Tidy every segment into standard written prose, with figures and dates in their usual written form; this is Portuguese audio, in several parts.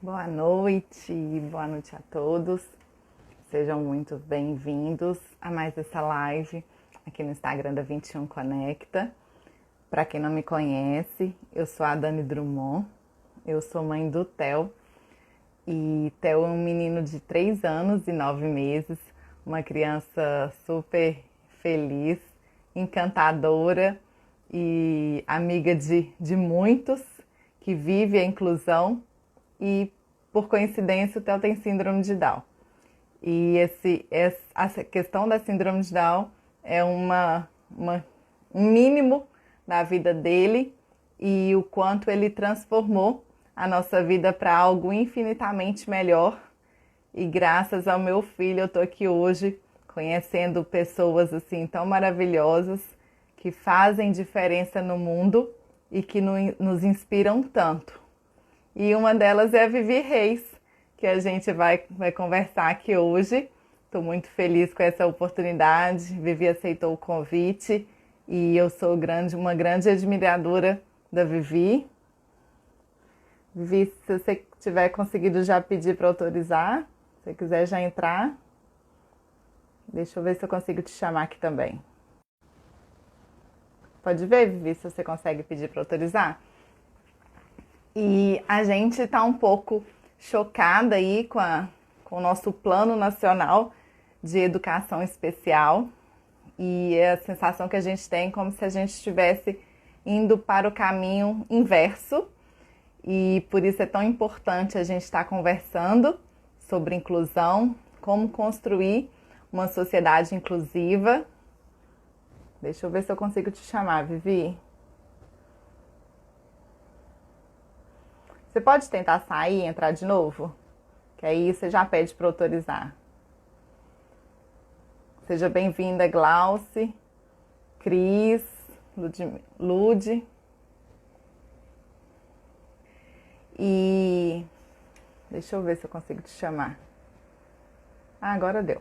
Boa noite a todos. Sejam muito bem-vindos a mais essa live aqui no Instagram da 21 Conecta. Para quem não me conhece, eu sou a Dani Drummond, eu sou mãe do Theo. E Theo é um menino de 3 anos e 9 meses, uma criança super feliz, encantadora e amiga de muitos, que vive a inclusão e, por coincidência, o Theo tem síndrome de Down. E essa questão da síndrome de Down é um mínimo da vida dele e o quanto ele transformou a nossa vida para algo infinitamente melhor. E graças ao meu filho eu estou aqui hoje conhecendo pessoas assim tão maravilhosas que fazem diferença no mundo e que nos inspiram tanto. E uma delas é a Vivi Reis, que a gente vai conversar aqui hoje. Estou muito feliz com essa oportunidade. Vivi aceitou o convite e eu sou uma grande admiradora da Vivi. Vivi, se você tiver conseguido já pedir para autorizar, se você quiser já entrar, deixa eu ver se eu consigo te chamar aqui também. Pode ver, Vivi, se você consegue pedir para autorizar? E a gente está um pouco chocada aí com o nosso Plano Nacional de Educação Especial. E a sensação que a gente tem é como se a gente estivesse indo para o caminho inverso. E por isso é tão importante a gente estar conversando sobre inclusão, como construir uma sociedade inclusiva. Deixa eu ver se eu consigo te chamar, Vivi. Você pode tentar sair e entrar de novo? Que aí você já pede para autorizar. Seja bem-vinda, Glauce, Cris, Lude. E deixa eu ver se eu consigo te chamar. Ah, agora deu.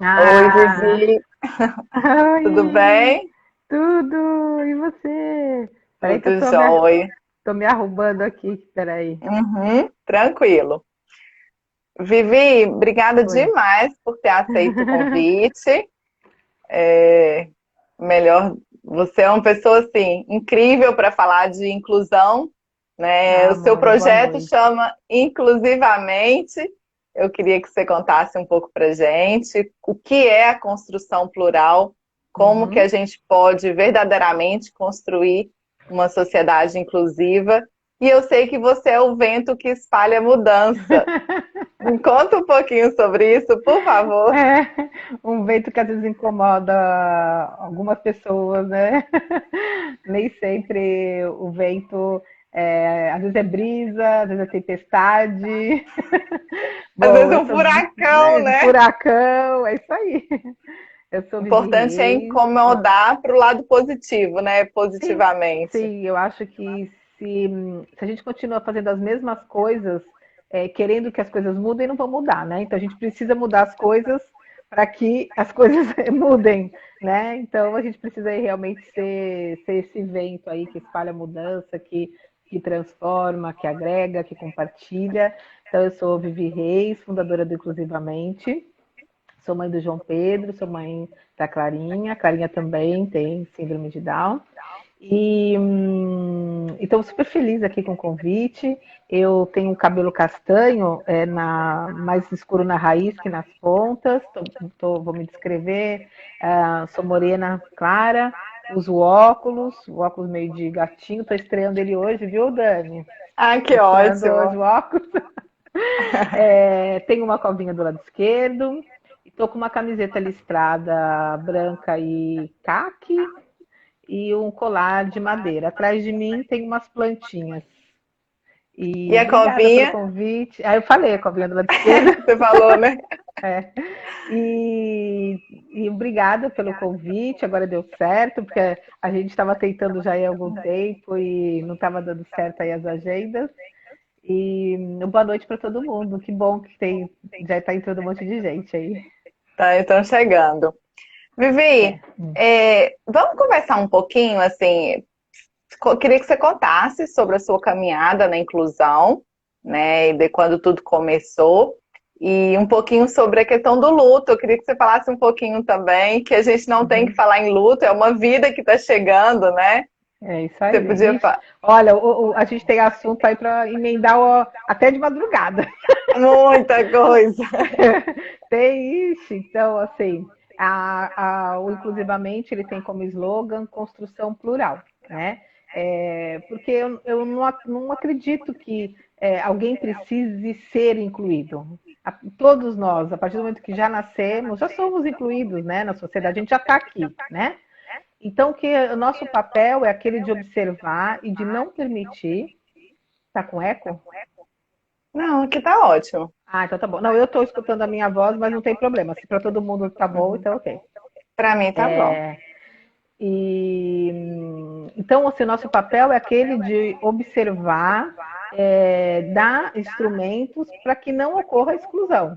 Oi, Ah, Vivi. Tudo oi, bem? tudo, e você? Peraí que eu Tudo tô jóia. tô me arrumando aqui, peraí. Uhum, tranquilo. Vivi, obrigada Oi. demais por ter aceito o convite. Melhor, você é uma pessoa assim incrível para falar de inclusão, né? Ah, O seu amor, boa projeto noite. chama Inclusivamente. Eu queria que você contasse um pouco para gente o que é a construção plural, como que a Uhum. gente pode verdadeiramente construir uma sociedade inclusiva. E eu sei que você é o vento que espalha mudança. Me conta um pouquinho sobre isso, por favor. É, um vento que às vezes incomoda algumas pessoas, né? Nem sempre o vento, às vezes é brisa, às vezes é tempestade. Às Bom, vezes é eu um sou, furacão, né, né? furacão, é isso aí. Eu sou O Vivi importante é Reis. incomodar para o lado positivo, né? Sim, Positivamente. sim, eu acho que se a gente continua fazendo as mesmas coisas, querendo que as coisas mudem, não vão mudar, né? Então a gente precisa mudar as coisas para que as coisas mudem, né? Então a gente precisa aí realmente ser esse vento aí que espalha mudança, que transforma, que agrega, que compartilha. Então eu sou Vivi Reis, fundadora do Inclusivamente. Sou mãe do João Pedro, sou mãe da Clarinha. A Clarinha também tem síndrome de Down. E estou super feliz aqui com o convite. Eu tenho um cabelo castanho, mais escuro na raiz que nas pontas. Vou me descrever. Sou morena clara, uso o óculos meio de gatinho. Estou estreando ele hoje, viu, Dani? Ah, Estou que estreando hoje ótimo. o óculos. Tenho uma covinha do lado esquerdo. Estou com uma camiseta listrada branca e caque e um colar de madeira. Atrás de mim tem umas plantinhas. E E a obrigada pelo covinha? convite. Eu falei a covinha do lado esquerdo. Você falou, né? É. E obrigada pelo convite. Agora deu certo, porque a gente estava tentando já há algum tempo e não estava dando certo aí as agendas. E boa noite para todo mundo. Que bom que já está entrando um monte de gente aí. Tá, estão chegando. Vivi, vamos conversar um pouquinho, assim, queria que você contasse sobre a sua caminhada na inclusão, né, e de quando tudo começou, e um pouquinho sobre a questão do luto. Eu queria que você falasse um pouquinho também, que a gente não tem que falar em luto, é uma vida que está chegando, né? É isso Você aí. podia Ixi, falar olha, a gente tem assunto aí para emendar até de madrugada. muita coisa. Tem isso. Então, assim, o Inclusivamente ele tem como slogan construção plural, né? Porque eu não acredito que alguém precise ser incluído. Todos nós, a partir do momento que já nascemos, já somos incluídos, né, na sociedade, a gente já está aqui, né? Então, que o nosso papel é aquele de observar e de não permitir. Tá com eco? Não, aqui tá ótimo. Ah, então tá bom. Não, eu estou escutando a minha voz, mas não tem problema. Se para todo mundo tá bom, então ok. Para mim tá bom. E então, assim, nosso papel é aquele de observar, dar instrumentos para que não ocorra exclusão,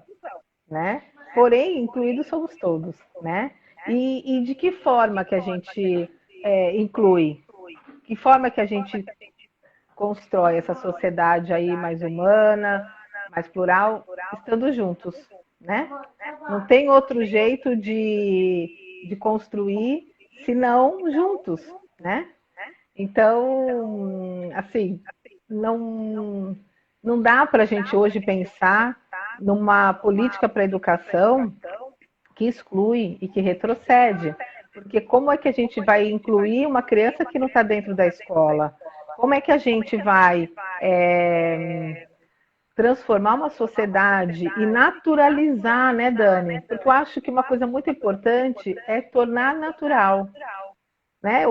né? Porém, incluídos somos todos, né? E de que forma que a gente inclui? Que forma que a gente constrói essa sociedade aí mais humana, mais plural, estando juntos, né? Não tem outro jeito de construir senão juntos, né? Então, assim, não, não dá para a gente hoje pensar numa política para a educação que exclui e que retrocede. Porque como é que a gente vai incluir uma criança que não está dentro da escola? Como é que a gente vai transformar uma sociedade e naturalizar, né, Dani? Porque eu acho que uma coisa muito importante é tornar natural, né,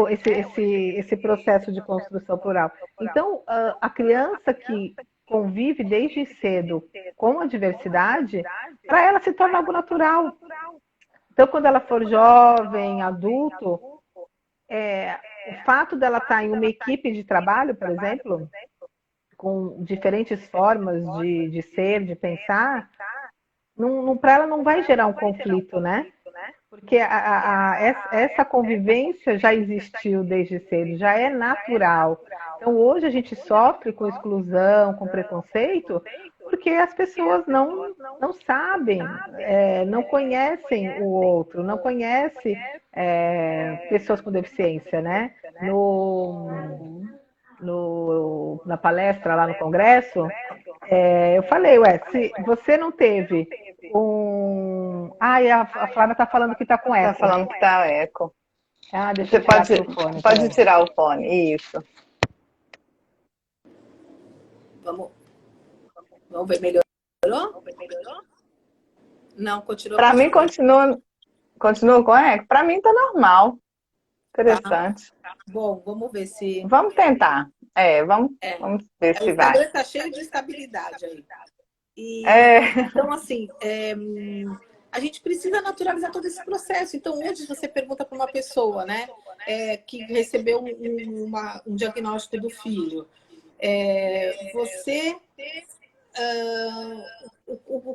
esse processo de construção plural. Então, a criança que convive desde cedo com a diversidade, para ela se torna algo natural. Então, quando ela for jovem, adulto, o fato dela estar em uma equipe de trabalho, por exemplo, com diferentes formas de ser, de pensar, para ela não vai gerar um conflito, né? Porque essa convivência já existiu desde cedo, já é natural. Então, hoje a gente sofre com exclusão, com preconceito, porque as pessoas não sabem, não conhecem o outro, não conhecem pessoas com deficiência, né? Na palestra lá no Congresso, eu falei, se você não teve um. Ai, a Flávia está falando que está com Tá eco. falando que tá eco. Ah, deixa Você eu tirar pode, aqui o fone. pode Peraí. tirar o fone, isso. Vamos, vamos ver, melhorou? Não, continua Para com mim eco. continua com eco. Para mim tá normal. Tá. Interessante. Bom, vamos ver se. Vamos tentar. Vamos ver O se vai. Instagram está cheio de instabilidade aí. É, Então, assim, a gente precisa naturalizar todo esse processo. Então, hoje você pergunta para uma pessoa, né, que recebeu um diagnóstico do filho, você,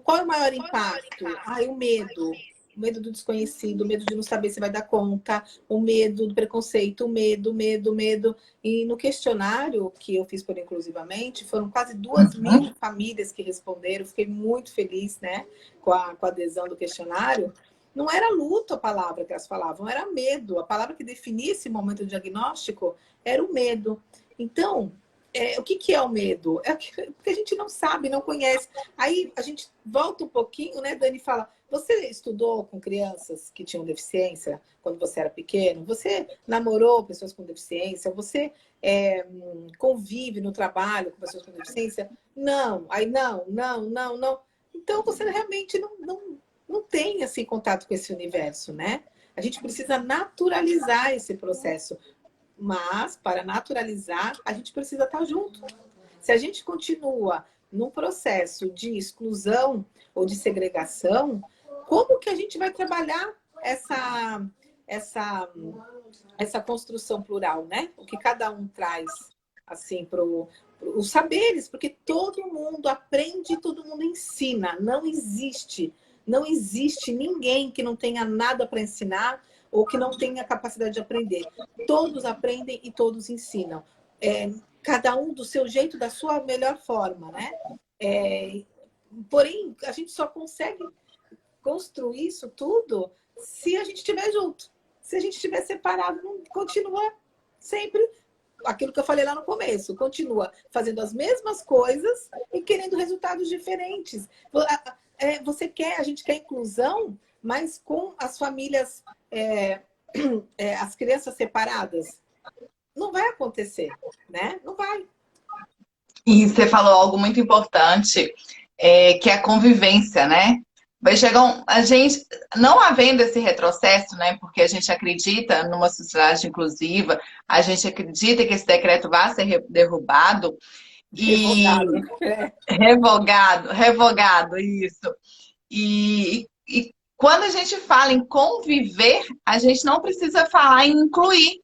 qual é o maior impacto? O medo. O medo do desconhecido, o medo de não saber se vai dar conta, o medo do preconceito, o medo, medo, medo. E no questionário que eu fiz por Inclusivamente, foram quase 2.000 famílias que responderam. Fiquei muito feliz, né, com a adesão do questionário. Não era luto a palavra que elas falavam, era medo. A palavra que definia esse momento do diagnóstico era o medo. Então, o que é o medo? É porque a gente não sabe, não conhece. Aí a gente volta um pouquinho, né, Dani, fala, você estudou com crianças que tinham deficiência quando você era pequeno? Você namorou pessoas com deficiência? Você convive no trabalho com pessoas com deficiência? Não. Aí não. Então você realmente não tem assim, contato com esse universo, né? A gente precisa naturalizar esse processo. Mas, para naturalizar, a gente precisa estar junto. Se a gente continua num processo de exclusão ou de segregação, como que a gente vai trabalhar essa construção plural, né? O que cada um traz, assim, os saberes, porque todo mundo aprende, todo mundo ensina. Não existe Não existe ninguém que não tenha nada para ensinar ou que não tenha capacidade de aprender. Todos aprendem e todos ensinam. Cada um do seu jeito, da sua melhor forma, né? Porém, a gente só consegue construir isso tudo se a gente estiver junto. Se a gente estiver separado, não continua sempre aquilo que eu falei lá no começo. Continua fazendo as mesmas coisas e querendo resultados diferentes. A gente quer inclusão, mas com as famílias, as crianças separadas. Não vai acontecer, né? Não vai. E você falou algo muito importante, que é a convivência, né? Vai chegar a gente, não havendo esse retrocesso, né? Porque a gente acredita numa sociedade inclusiva, a gente acredita que esse decreto vai ser derrubado e revogado, isso. E quando a gente fala em conviver, a gente não precisa falar em incluir,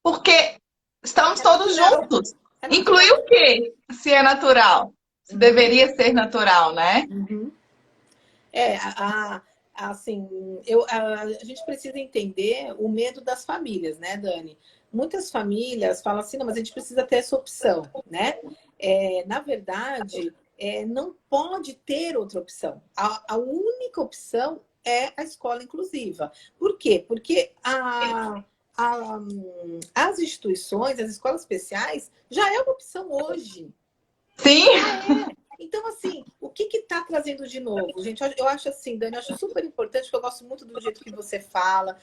porque estamos todos juntos. Incluir o quê? Se é natural. Se deveria ser natural, né? Uhum. Assim, a gente precisa entender o medo das famílias, né, Dani? Muitas famílias falam assim, não, mas a gente precisa ter essa opção, né? Na verdade, não pode ter outra opção. A única opção é a escola inclusiva. Por quê? Porque as instituições, as escolas especiais, já é uma opção hoje. Sim. Então, assim, o que está trazendo de novo? Gente, eu acho assim, Dani, eu acho super importante, porque eu gosto muito do jeito que você fala,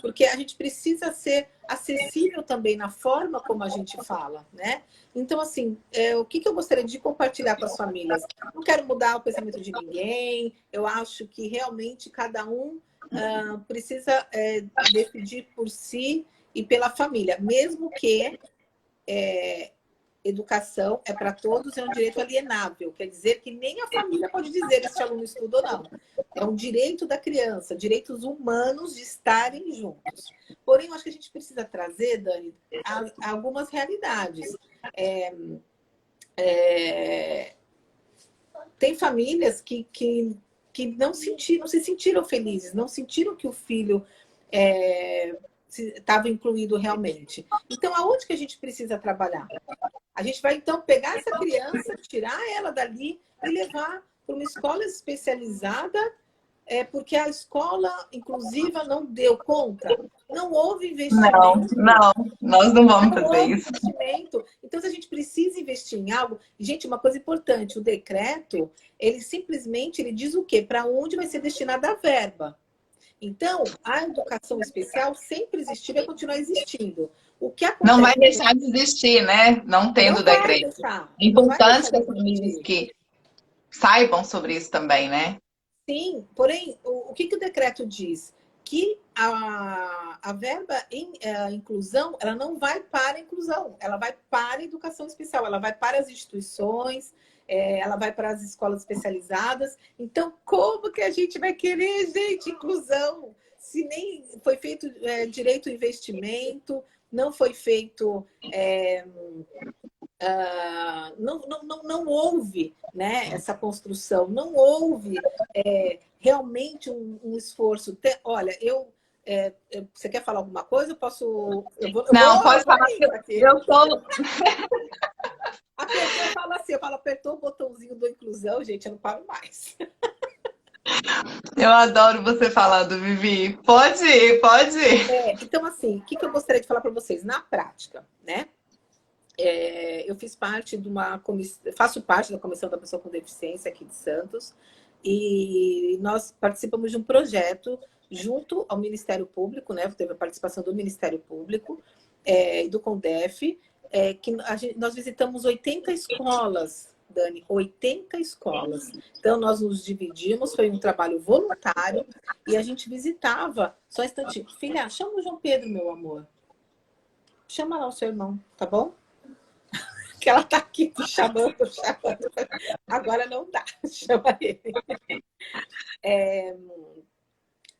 porque a gente precisa ser acessível também na forma como a gente fala, né? Então, assim, o que eu gostaria de compartilhar com as famílias? Não quero mudar o pensamento de ninguém, eu acho que realmente cada um precisa decidir por si e pela família, mesmo que educação é para todos, é um direito alienável. Quer dizer que nem a família pode dizer se o aluno estuda ou não. É um direito da criança, direitos humanos de estarem juntos. Porém, eu acho que a gente precisa trazer, Dani, algumas realidades. Tem famílias que não se sentiram felizes, não sentiram que o filho estava incluído realmente. Então, aonde que a gente precisa trabalhar? A gente vai, então, pegar essa criança, tirar ela dali e levar para uma escola especializada, porque a escola inclusiva não deu conta. Não houve investimento. Não, nós não vamos fazer isso. Investimento. Então, se a gente precisa investir em algo... Gente, uma coisa importante, o decreto, ele simplesmente diz o quê? Para onde vai ser destinada a verba. Então, a educação especial sempre existiu e vai continuar existindo. O que acontece... Não vai deixar de existir, né? Não tendo decreto. É importante que as famílias que saibam sobre isso também, né? Sim, porém, o que o decreto diz? Que a verba em inclusão, ela não vai para a inclusão, ela vai para a educação especial, ela vai para as instituições, ela vai para as escolas especializadas. Então, como que a gente vai querer, gente, inclusão? Se nem foi feito direito ao investimento, não foi feito... não houve, né, essa construção, não houve realmente um esforço. Olha, você quer falar alguma coisa? Pode falar. Eu tô... Eu falo, apertou o botãozinho do inclusão, gente, eu não paro mais. Eu adoro você falando, Vivi. Pode ir, pode ir. Então, assim, o que eu gostaria de falar para vocês? Na prática, né? Eu faço parte da Comissão da Pessoa com Deficiência aqui de Santos, e nós participamos de um projeto junto ao Ministério Público, né? Teve a participação do Ministério Público e do CONDEF, que nós visitamos 80 escolas, Dani, 80 escolas. Então, nós nos dividimos, foi um trabalho voluntário, e a gente visitava, só um instantinho. Filha, chama o João Pedro, meu amor. Chama lá o seu irmão, tá bom? Que ela tá aqui chamando. Agora não dá, chama ele.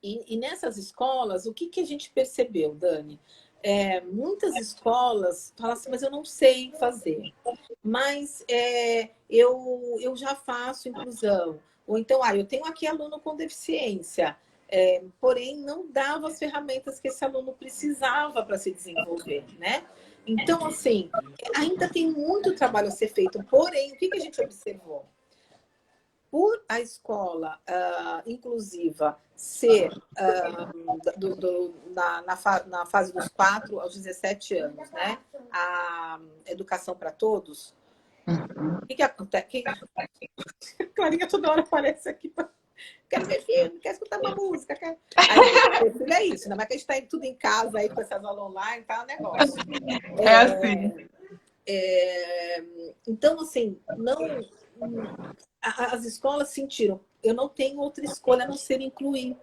E nessas escolas, o que a gente percebeu, Dani? Muitas escolas falam assim, mas eu não sei fazer. mas eu já faço inclusão. Ou então, eu tenho aqui aluno com deficiência, porém não dava as ferramentas que esse aluno precisava para se desenvolver, né? Então, assim, ainda tem muito trabalho a ser feito, porém, o que a gente observou? Por a escola inclusiva ser na fase dos 4 aos 17 anos, né? A educação para todos, o que acontece? Clarinha toda hora aparece aqui para. Quero ver filme, quero escutar uma música. Quero... Aí, filho, é isso, ainda mais que a gente está tudo em casa aí com essas aulas online, tá um negócio. Assim. Então, assim, não. As escolas sentiram, eu não tenho outra escolha a não ser incluir.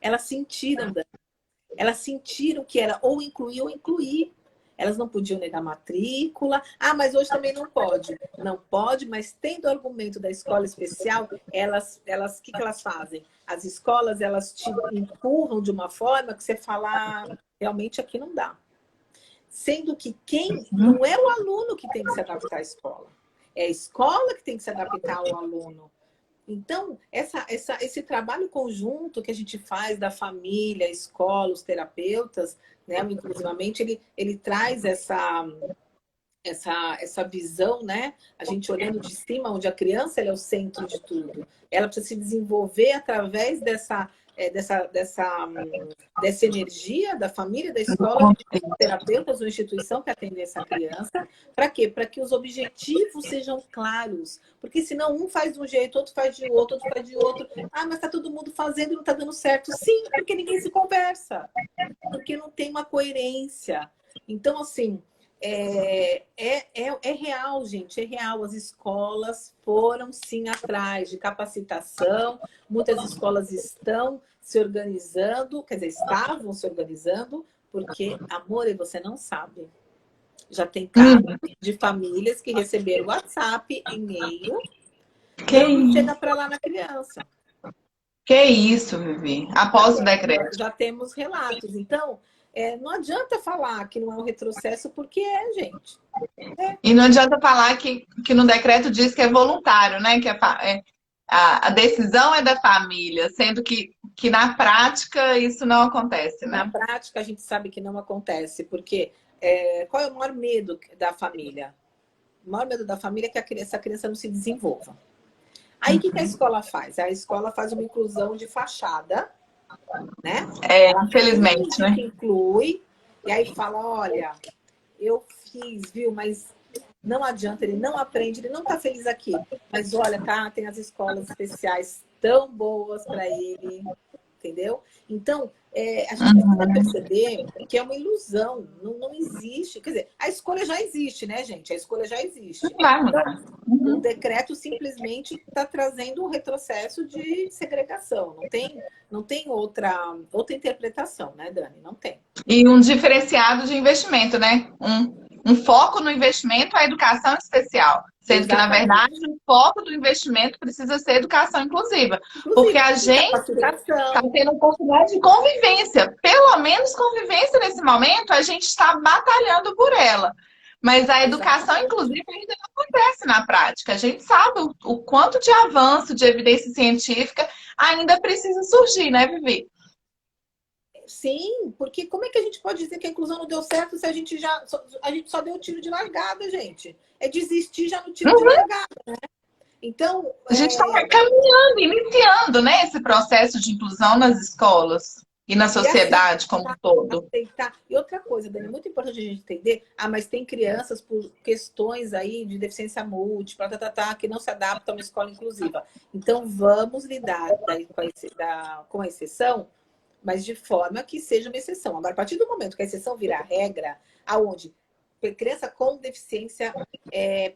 Elas sentiram, elas sentiram que era ou incluir ou incluir. Elas não podiam negar matrícula. Mas hoje também não pode. Não pode, mas tendo o argumento da escola especial, elas, o que elas fazem? As escolas, elas te empurram de uma forma que você fala, realmente aqui não dá. Sendo que não é o aluno que tem que se adaptar à escola. É a escola que tem que se adaptar ao aluno. Então, esse trabalho conjunto que a gente faz da família, a escola, os terapeutas, né, inclusivamente, ele traz essa visão, né? A gente olhando de cima, onde a criança ela é o centro de tudo. Ela precisa se desenvolver através dessa energia da família, da escola, de terapeutas ou instituição que atende essa criança. Para quê? Para que os objetivos sejam claros. Porque senão um faz de um jeito, outro faz de outro, outro faz de outro. Mas está todo mundo fazendo e não está dando certo. Sim, porque ninguém se conversa. Porque não tem uma coerência. Então, assim, é real, gente, é real. As escolas foram, sim, atrás de capacitação. Muitas escolas estão se organizando, quer dizer, estavam se organizando, porque, amor, e você não sabe. Já tem casos de famílias que receberam WhatsApp, e-mail, não chega para lá na criança. Que isso, Vivi? Após o decreto. Já temos relatos. Então, não adianta falar que não é um retrocesso, porque gente. E não adianta falar que no decreto diz que é voluntário, né? Que a decisão é da família, sendo que na prática isso não acontece, né? Na prática, a gente sabe que não acontece, porque qual é o maior medo da família? O maior medo da família é que essa criança não se desenvolva. Aí, o que a escola faz? A escola faz uma inclusão de fachada, né? Infelizmente, né? Inclui, e aí fala, olha, eu fiz, viu, mas não adianta, ele não aprende, ele não está feliz aqui. Mas olha, tem as escolas especiais tão boas para ele, entendeu? Então, a gente precisa perceber que é uma ilusão, não existe. Quer dizer, a escolha já existe, né, gente? A escolha já existe. Então, o decreto simplesmente está trazendo um retrocesso de segregação. Não tem outra interpretação, né, Dani? Não tem. E um diferenciado de investimento, né? Um foco no investimento à educação especial. Sendo que, na verdade, o foco do investimento precisa ser educação inclusiva. Porque a gente está tendo oportunidade de convivência. Pelo menos convivência nesse momento, a gente está batalhando por ela. Mas a educação inclusiva ainda não acontece na prática. A gente sabe o quanto de avanço de evidência científica ainda precisa surgir, né, Vivi? Sim, porque como é que a gente pode dizer que a inclusão não deu certo se a gente só deu tiro de largada, gente? É desistir já no tiro de largada, né? Então... A gente está caminhando, iniciando, né, esse processo de inclusão nas escolas e na sociedade como um todo. E outra coisa, Dani, muito importante a gente entender, mas tem crianças por questões aí de deficiência múltipla, que não se adaptam a uma escola inclusiva. Então, vamos lidar com a exceção, mas de forma que seja uma exceção. Agora, a partir do momento que a exceção virar regra, aonde criança com deficiência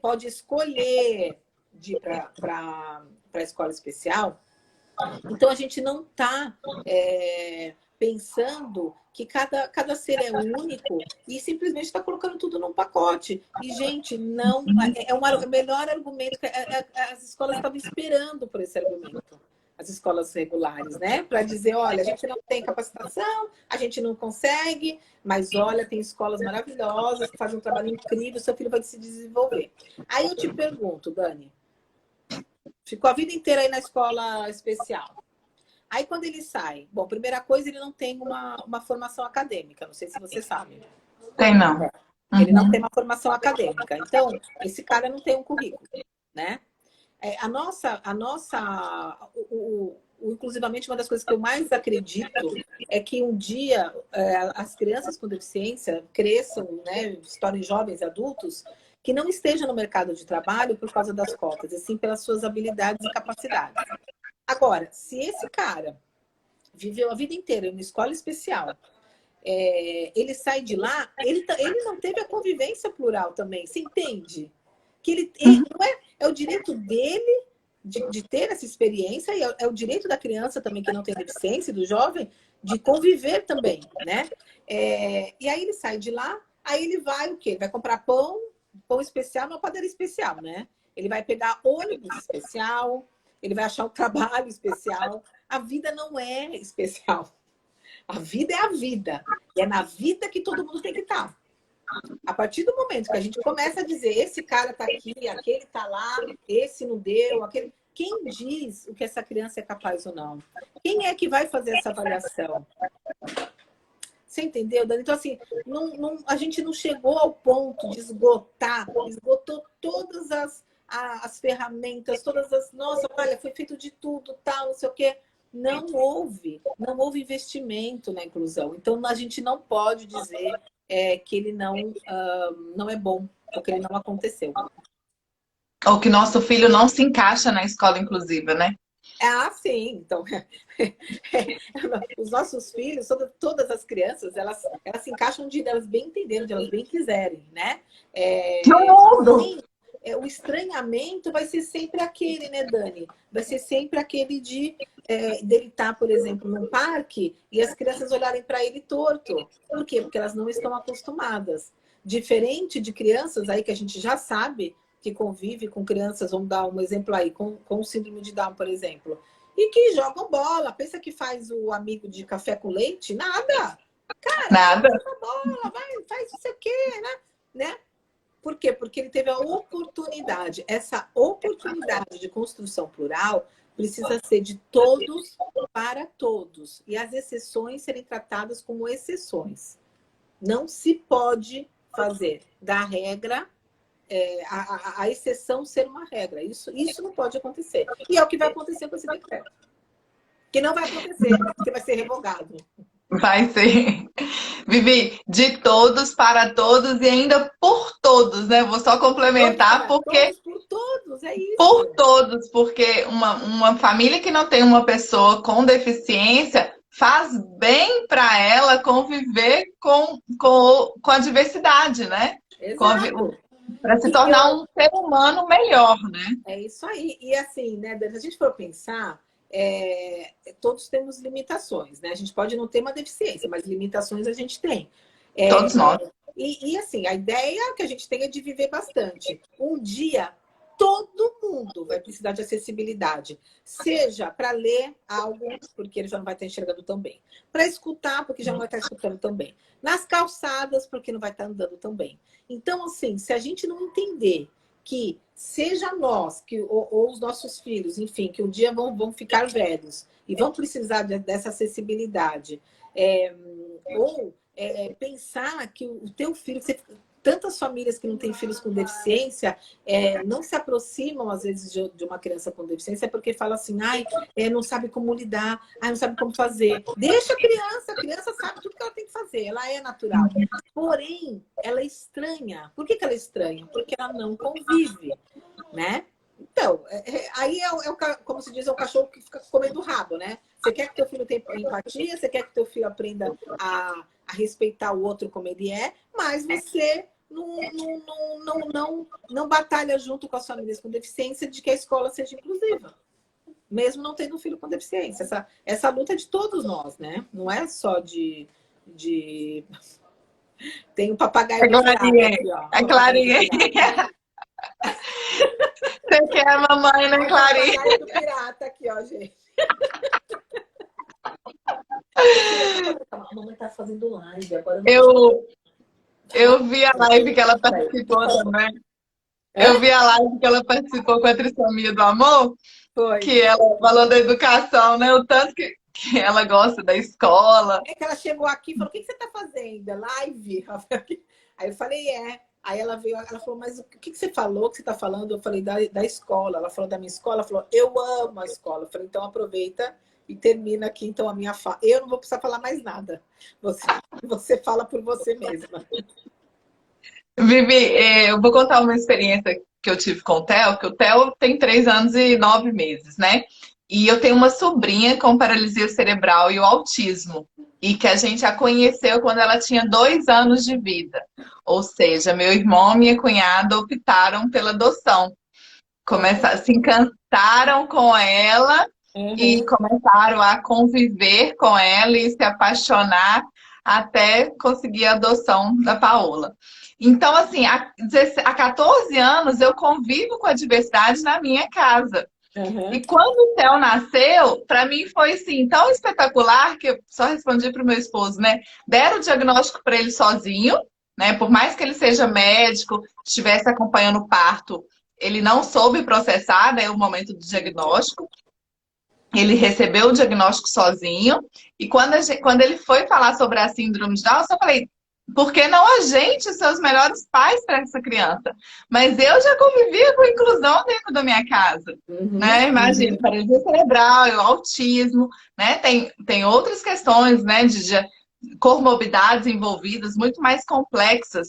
pode escolher de ir para a escola especial, então a gente não está pensando que cada ser é único e simplesmente está colocando tudo num pacote. E, gente, não é o melhor argumento que as escolas estavam esperando por esse argumento. as escolas regulares, né? Para dizer, olha, a gente não tem capacitação, a gente não consegue, mas olha, tem escolas maravilhosas que fazem um trabalho incrível, seu filho vai se desenvolver. Aí eu te pergunto, Dani, ficou a vida inteira aí na escola especial. Aí quando ele sai, bom, primeira coisa, ele não tem uma formação acadêmica, não sei se você sabe. Tem não. Ele não tem uma formação acadêmica. Então, esse cara não tem um currículo, né? Inclusivamente, uma das coisas que eu mais acredito é que um dia as crianças com deficiência cresçam, né, se tornem jovens adultos, que não estejam no mercado de trabalho por causa das cotas, e sim pelas suas habilidades e capacidades. Agora, se esse cara viveu a vida inteira em uma escola especial, ele sai de lá, ele não teve a convivência plural também, você entende? Que ele não é o direito dele de ter essa experiência, e é o direito da criança também que não tem deficiência, do jovem, de conviver também, né? E aí ele sai de lá, aí ele vai o quê? Ele vai comprar pão especial numa padaria especial, né? Ele vai pegar ônibus especial, ele vai achar um trabalho especial. A vida não é especial. A vida é a vida. E é na vida que todo mundo tem que estar. A partir do momento que a gente começa a dizer esse cara tá aqui, aquele tá lá, esse não deu, aquele... Quem diz o que essa criança é capaz ou não? Quem é que vai fazer essa avaliação? Você entendeu, Dani? Então, assim, a gente não chegou ao ponto de esgotou todas as ferramentas, todas as... Nossa, olha, foi feito de tudo, tal, não sei o quê. Não houve investimento na inclusão. Então, a gente não pode dizer que ele não é bom, ou que ele não aconteceu. Ou que nosso filho não se encaixa na escola inclusiva, né? Ah, sim. Então, os nossos filhos, todas as crianças, elas se encaixam onde elas bem entenderem, onde elas bem quiserem, né? O estranhamento vai ser sempre aquele, né, Dani? Vai ser sempre aquele dele estar, por exemplo, num parque e as crianças olharem para ele torto. Por quê? Porque elas não estão acostumadas. Diferente de crianças aí que a gente já sabe que convive com crianças, vamos dar um exemplo aí, com síndrome de Down, por exemplo, e que jogam bola. Pensa que faz o amigo de café com leite? Nada. Cara, nada. Joga bola, faz não sei o quê, né? Por quê? Porque ele teve a oportunidade. Essa oportunidade de construção plural precisa ser de todos para todos. E as exceções serem tratadas como exceções. Não se pode fazer da regra, a exceção ser uma regra. Isso não pode acontecer. E é o que vai acontecer com esse decreto. Que não vai acontecer, porque vai ser revogado. Vai ser. Vivi, de todos para todos e ainda por todos, né? Vou só complementar porque... Por todos, é isso. Por todos, porque uma família que não tem uma pessoa com deficiência faz bem para ela conviver com a diversidade, né? Exato. Para se tornar um ser humano melhor, né? É isso aí. E assim, né, se a gente for pensar... todos temos limitações, né? A gente pode não ter uma deficiência, mas limitações a gente tem. Todos nós. E assim, a ideia que a gente tem é de viver bastante. Um dia, todo mundo vai precisar de acessibilidade. Seja para ler algo, porque ele já não vai estar enxergando tão bem. Para escutar, porque já não vai estar escutando tão bem. Nas calçadas, porque não vai estar andando tão bem. Então, assim, se a gente não entender que seja nós, ou os nossos filhos, enfim, que um dia vão ficar velhos e vão precisar dessa acessibilidade, ou pensar que o teu filho... Tantas famílias que não têm filhos com deficiência não se aproximam, às vezes, de uma criança com deficiência porque fala assim, não sabe como lidar, não sabe como fazer. Deixa a criança sabe tudo que ela tem que fazer, ela é natural. Porém, ela é estranha. Por que ela é estranha? Porque ela não convive, né? Então, aí como se diz, é o cachorro que fica comendo rabo, né? Você quer que teu filho tenha empatia, você quer que teu filho aprenda a respeitar o outro como ele é, mas você não batalha junto com as famílias com deficiência de que a escola seja inclusiva, mesmo não tendo um filho com deficiência. Essa luta é de todos nós, né? Não é só de... Tem um papagaio aqui, ó. É Clarinha. Você quer a mamãe, né, Clarinha? Papagaio do pirata aqui, ó, gente. fazendo live, agora Eu vi a live que ela participou também. Eu vi a live que ela participou com a Trissomia do Amor, Foi. que ela falou da educação, né? O tanto que ela gosta da escola. É que ela chegou aqui e falou, o que você está fazendo? É live? Aí eu falei, é. Aí ela veio, ela falou, mas o que você falou, o que você está falando? Eu falei, da escola. Ela falou da minha escola, ela falou, eu amo a escola. Eu falei, então aproveita e termina aqui, então, a minha fala. Eu não vou precisar falar mais nada. Você fala por você mesma. Vivi, eu vou contar uma experiência que eu tive com o Theo, que o Theo tem 3 anos e 9 meses, né? E eu tenho uma sobrinha com paralisia cerebral e o autismo, e que a gente a conheceu quando ela tinha 2 anos de vida. Ou seja, meu irmão e minha cunhada optaram pela adoção. Se encantaram com ela e começaram a conviver com ela e se apaixonar até conseguir a adoção da Paola. Então, assim, há 14 anos eu convivo com a diversidade na minha casa. E quando o Theo nasceu, para mim foi assim, tão espetacular que eu só respondi para o meu esposo, né? Deram o diagnóstico para ele sozinho, né? Por mais que ele seja médico, estivesse acompanhando o parto, ele não soube processar, né, o momento do diagnóstico. Ele recebeu o diagnóstico sozinho. E quando ele foi falar sobre a síndrome de Down, eu só falei, por que não a gente ser os melhores pais para essa criança? Mas eu já convivia com inclusão dentro da minha casa. Né? Imagina, paralisia cerebral, o autismo, né? Tem outras questões, né, de comorbidades envolvidas, muito mais complexas.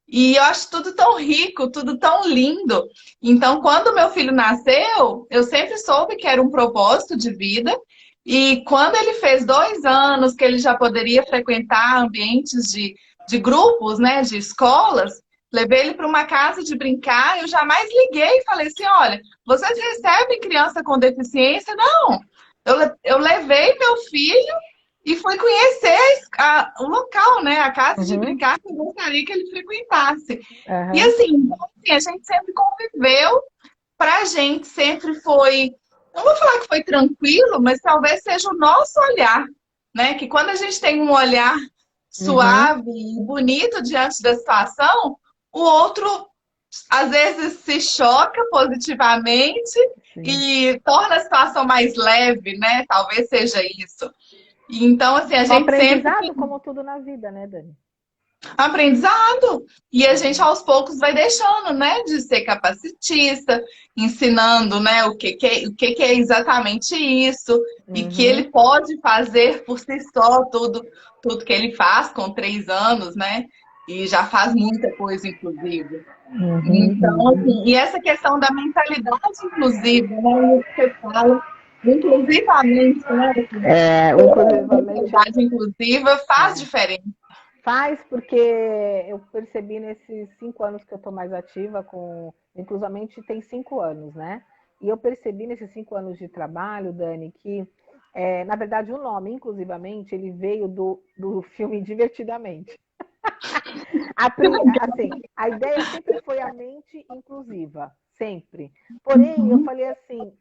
E eu acho tudo tão rico, tudo tão lindo. Então, quando meu filho nasceu, eu sempre soube que era um propósito de vida. E quando ele fez 2 anos, que ele já poderia frequentar ambientes de grupos, né, de escolas, levei ele para uma casa de brincar, eu jamais liguei e falei assim, olha, vocês recebem criança com deficiência? Não. Eu levei meu filho e fui conhecer o local, né? A casa de brincar que eu gostaria que ele frequentasse. E assim, a gente sempre conviveu, pra gente sempre foi, não vou falar que foi tranquilo, mas talvez seja o nosso olhar, né? Que quando a gente tem um olhar suave e bonito diante da situação, o outro às vezes se choca positivamente e torna a situação mais leve, né? Talvez seja isso. Então, assim, a gente aprendizado, sempre... como tudo na vida, né, Dani? Aprendizado. E a gente, aos poucos, vai deixando, né, de ser capacitista, ensinando, né, o que é exatamente isso, e que ele pode fazer por si só tudo que ele faz com 3 anos, né, e já faz muita coisa, inclusive. Então, assim, e essa questão da mentalidade inclusiva, né, você fala, inclusivamente, né, mentalidade inclusiva faz diferença. Faz, porque eu percebi nesses 5 anos que eu estou mais ativa, inclusivamente tem 5 anos, né? E eu percebi nesses 5 anos de trabalho, Dani, que, na verdade, o nome, inclusivamente, ele veio do filme Divertidamente. Assim, a ideia sempre foi a mente inclusiva, sempre. Porém, eu falei assim,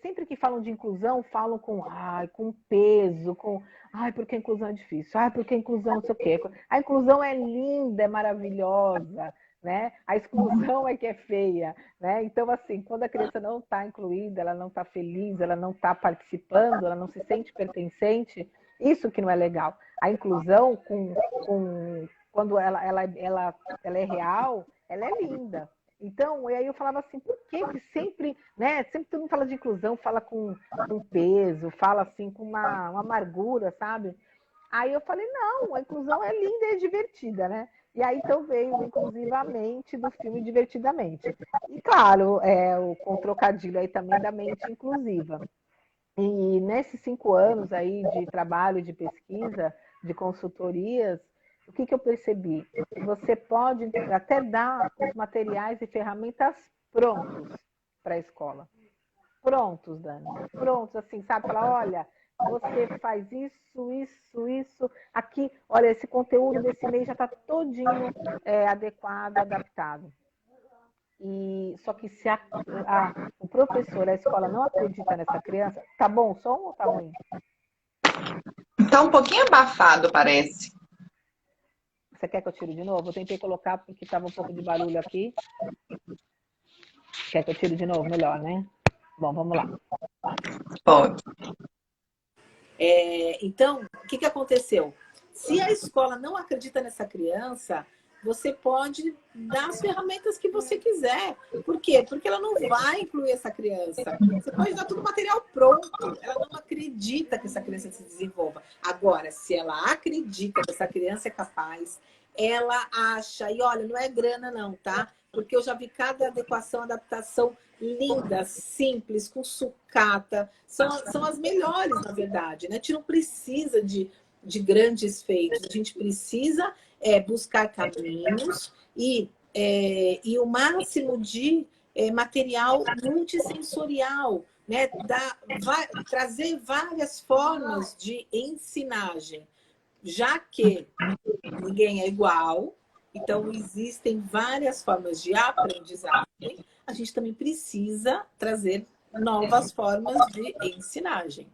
sempre que falam de inclusão, falam com peso, porque a inclusão é difícil, porque a inclusão não sei o quê. A inclusão é linda, é maravilhosa, né? A exclusão é que é feia, né? Então, assim, quando a criança não está incluída, ela não está feliz, ela não está participando, ela não se sente pertencente, isso que não é legal. A inclusão, quando ela é real, ela é linda. Então, e aí eu falava assim, por que sempre, né? Sempre todo mundo fala de inclusão, fala com peso, fala assim com uma amargura, sabe? Aí eu falei, não, a inclusão é linda e é divertida, né? E aí então veio inclusivamente do filme Divertidamente. E claro, com o trocadilho aí também da mente inclusiva. E nesses 5 anos aí de trabalho, de pesquisa, de consultorias, o que eu percebi? Você pode até dar os materiais e ferramentas prontos para a escola. Prontos, Dani. Prontos, assim, sabe? Falar, olha, você faz isso. Aqui, olha, esse conteúdo desse mês já está todinho adequado, adaptado. Só que se o professor, a escola não acredita nessa criança, tá bom o som ou tá ruim? tá um pouquinho abafado, parece. Você quer que eu tire de novo? Eu tentei colocar porque estava um pouco de barulho aqui. Quer que eu tire de novo? Melhor, né? Bom, vamos lá. Pode. Então, o que aconteceu? Se a escola não acredita nessa criança, você pode dar as ferramentas que você quiser. Por quê? Porque ela não vai incluir essa criança. Você pode dar todo o material pronto. Ela não acredita que essa criança se desenvolva. Agora, se ela acredita que essa criança é capaz, ela acha, e olha, não é grana não, tá? Porque eu já vi cada adequação, adaptação linda, simples, com sucata. São as melhores, na verdade, né? A gente não precisa de grandes feitos. A gente precisa buscar caminhos e o máximo de material multissensorial, né? Trazer várias formas de ensinagem, já que ninguém é igual, então existem várias formas de aprendizagem, a gente também precisa trazer novas formas de ensinagem.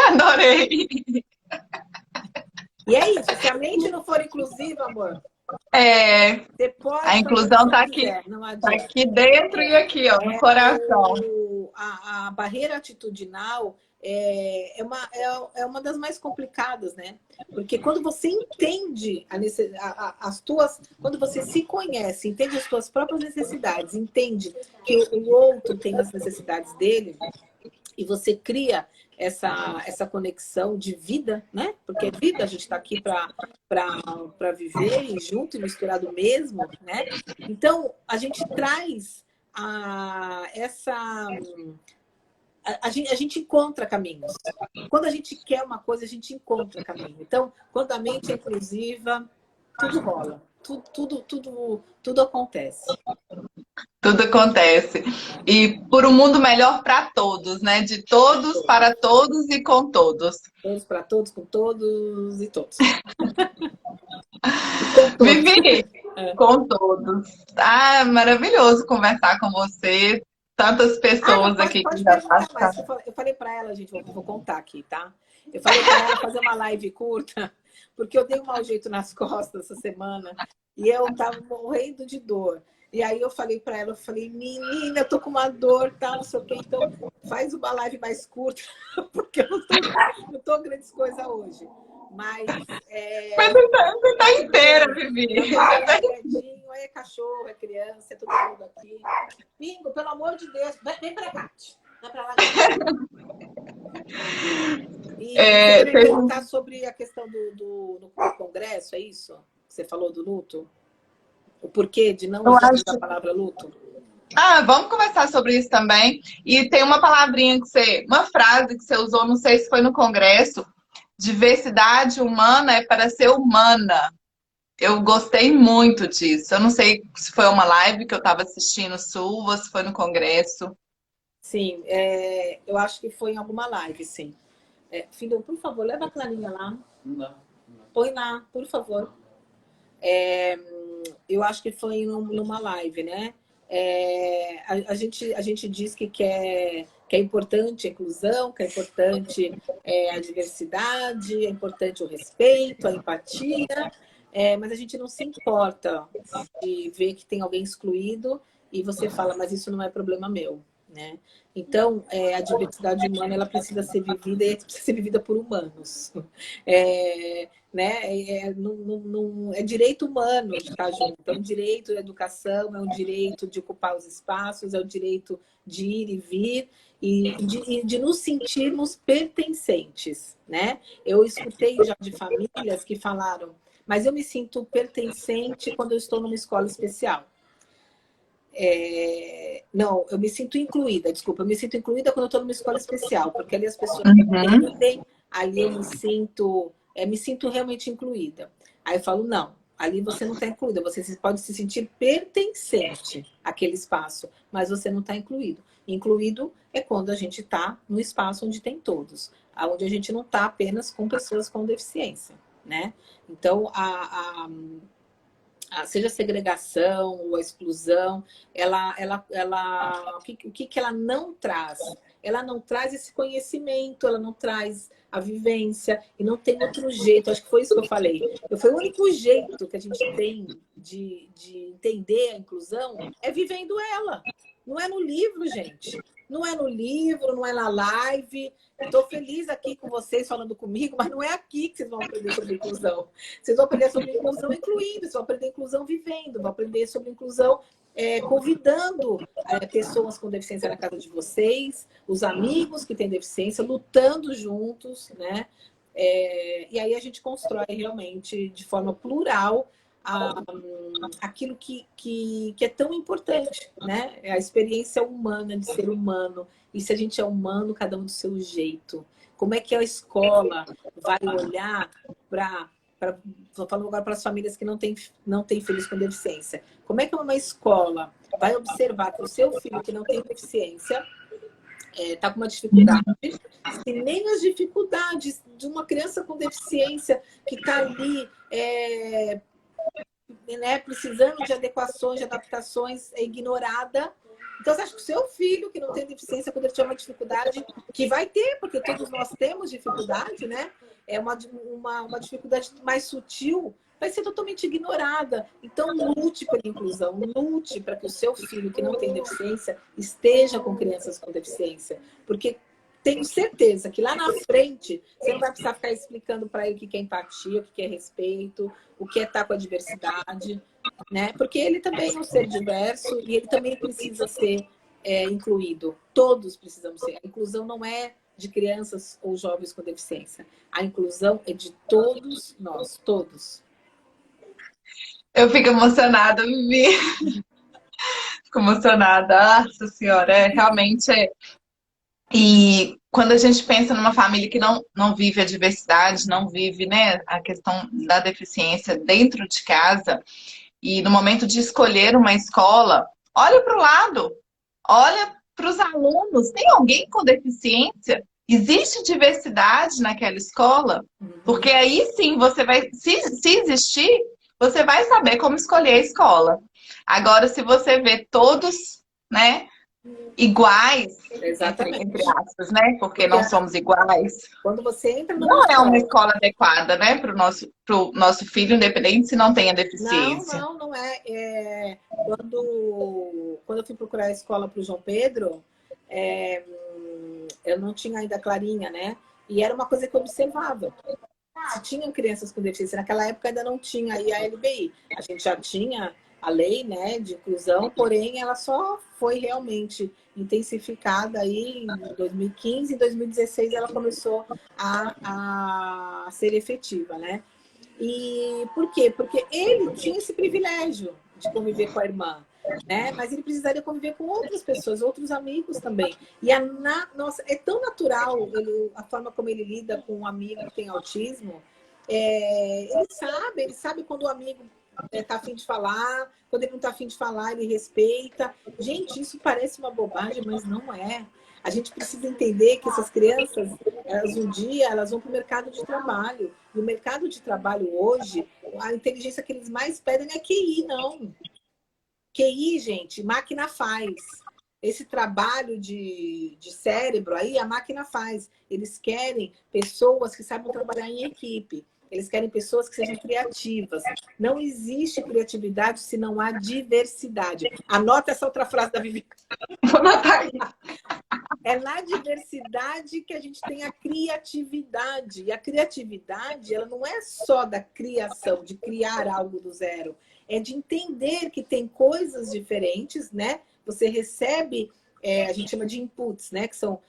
Adorei! E é isso, se a mente não for inclusiva, amor, você pode A inclusão está aqui, quiser, não adianta. tá aqui dentro e aqui, ó, no coração. A barreira atitudinal é uma das mais complicadas, né? Porque quando você entende quando você se conhece, entende as suas próprias necessidades, entende que o outro tem as necessidades dele, e você cria essa conexão de vida, né? Porque vida, a gente está aqui para viver e junto e misturado mesmo, né? Então, a gente traz a gente encontra caminhos. Quando a gente quer uma coisa, a gente encontra caminho. Então, quando a mente é inclusiva, tudo rola. Tudo acontece. Tudo acontece. E por um mundo melhor para todos, né? De todos, para todos e com todos. Todos para todos, com todos e todos. Vivi, com todos. Ah, maravilhoso conversar com você. Tantas pessoas aqui pode que já perguntar mais. passaram. Eu falei para ela, gente, vou contar aqui, tá? Eu falei para ela fazer uma live curta, porque eu dei um mau jeito nas costas essa semana e eu tava morrendo de dor. E aí eu falei para ela, menina, eu tô com uma dor, tá, não sei o quê, então faz uma live mais curta, porque eu não tô grandes coisas hoje. Mas você tá inteira, Vivi. É cachorro, é criança, é todo mundo aqui. Bingo, pelo amor de Deus, vem pra cá. Vai pra lá. E você queria perguntar sobre a questão do congresso, é isso? Que você falou do luto? O porquê de não usar a palavra luto? Vamos conversar sobre isso também. E tem uma palavrinha uma frase que você usou, não sei se foi no congresso, diversidade humana é para ser humana. Eu gostei muito disso. Eu não sei se foi uma live que eu estava assistindo sua, ou se foi no congresso. Sim, eu acho que foi em alguma live, sim. Filho, por favor, leva a Clarinha lá. Não. Põe lá, por favor. Eu acho que foi numa live, né? A gente diz que é importante a inclusão, que é importante a diversidade, é importante o respeito, a empatia, mas a gente não se importa de ver que tem alguém excluído e você fala, mas isso não é problema meu, né? Então, a diversidade humana ela precisa ser vivida e precisa ser vivida por humanos. Né? É direito humano de estar junto. É um direito à educação, é um direito de ocupar os espaços, é o direito de ir e vir e de nos sentirmos pertencentes, né? Eu escutei já de famílias que falaram, mas eu me sinto pertencente quando eu estou numa escola especial. Não, eu me sinto incluída, desculpa, eu me sinto incluída quando eu estou numa escola especial, porque ali as pessoas me entendem, ali eu me sinto realmente incluída. Aí eu falo, não, ali você não está incluída, você pode se sentir pertencente àquele espaço, mas você não está incluído. Incluído é quando a gente está no espaço onde tem todos, onde a gente não está apenas com pessoas com deficiência, né? Então, seja a segregação ou a exclusão, o que ela não traz? ela não traz esse conhecimento, ela não traz a vivência, e não tem outro jeito. Acho que foi isso que eu falei. Foi o único jeito que a gente tem de entender a inclusão é vivendo ela. Não é no livro, gente. Não é no livro, não é na live. Estou feliz aqui com vocês falando comigo, mas não é aqui que vocês vão aprender sobre inclusão. Vocês vão aprender sobre inclusão incluindo, vocês vão aprender inclusão vivendo, vão aprender sobre inclusão convidando pessoas com deficiência na casa de vocês, os amigos que têm deficiência, lutando juntos, né? E aí a gente constrói realmente de forma plural aquilo que é tão importante, né? É a experiência humana de ser humano. E se a gente é humano, cada um do seu jeito. Como é que a escola vai olhar para... Estou falando agora para as famílias que não têm filhos com deficiência. Como é que uma escola vai observar que o seu filho que não tem deficiência está com uma dificuldade, se nem as dificuldades de uma criança com deficiência que está ali precisando de adequações, de adaptações, é ignorada. Então, você acha que o seu filho, que não tem deficiência, quando ele tiver uma dificuldade, que vai ter, porque todos nós temos dificuldade, né? É uma dificuldade mais sutil, vai ser totalmente ignorada. Então, lute pela inclusão, lute para que o seu filho, que não tem deficiência, esteja com crianças com deficiência. Porque tenho certeza que lá na frente, você não vai precisar ficar explicando para ele o que é empatia, o que é respeito, o que é estar com a diversidade, né? Porque ele também é um ser diverso e ele também precisa ser incluído. Todos precisamos ser. A inclusão não é de crianças ou jovens com deficiência. A inclusão é de todos nós, todos. Eu fico emocionada, Vivi. Fico emocionada. Nossa Senhora, realmente é. E quando a gente pensa numa família que não vive a diversidade, não vive, né, a questão da deficiência dentro de casa, e no momento de escolher uma escola, olha para o lado, olha para os alunos. Tem alguém com deficiência? Existe diversidade naquela escola? Porque aí sim você vai, se existir, você vai saber como escolher a escola. Agora, se você vê todos, né, iguais, entre aspas, né? Porque não somos iguais. Quando você entra não é uma escola adequada, né? Para o nosso filho, independente se não tenha deficiência. Não é. Quando eu fui procurar a escola para o João Pedro, eu não tinha ainda a Clarinha, né? E era uma coisa que eu observava. Se tinham crianças com deficiência, naquela época ainda não tinha aí a LBI. A gente já tinha a lei, né, de inclusão, porém ela só foi realmente intensificada aí em 2015, em 2016 ela começou a ser efetiva, né? E por quê? Porque ele tinha esse privilégio de conviver com a irmã, né? Mas ele precisaria conviver com outras pessoas, outros amigos também. E nossa, é tão natural a forma como ele lida com um amigo que tem autismo. Ele sabe quando o amigo tá afim de falar, quando ele não tá afim de falar, ele respeita. Gente, isso parece uma bobagem, mas não é. A gente precisa entender que essas crianças, um dia, elas vão para o mercado de trabalho. E o mercado de trabalho hoje, a inteligência que eles mais pedem é QI, não. QI, gente, máquina faz. Esse trabalho de cérebro aí, a máquina faz. Eles querem pessoas que saibam trabalhar em equipe. Eles querem pessoas que sejam criativas. Não existe criatividade se não há diversidade. Anota essa outra frase da Vivi. Vou anotar aí. É na diversidade que a gente tem a criatividade. E a criatividade, ela não é só da criação, de criar algo do zero. É de entender que tem coisas diferentes, né? Você recebe, a gente chama de inputs, né? Que são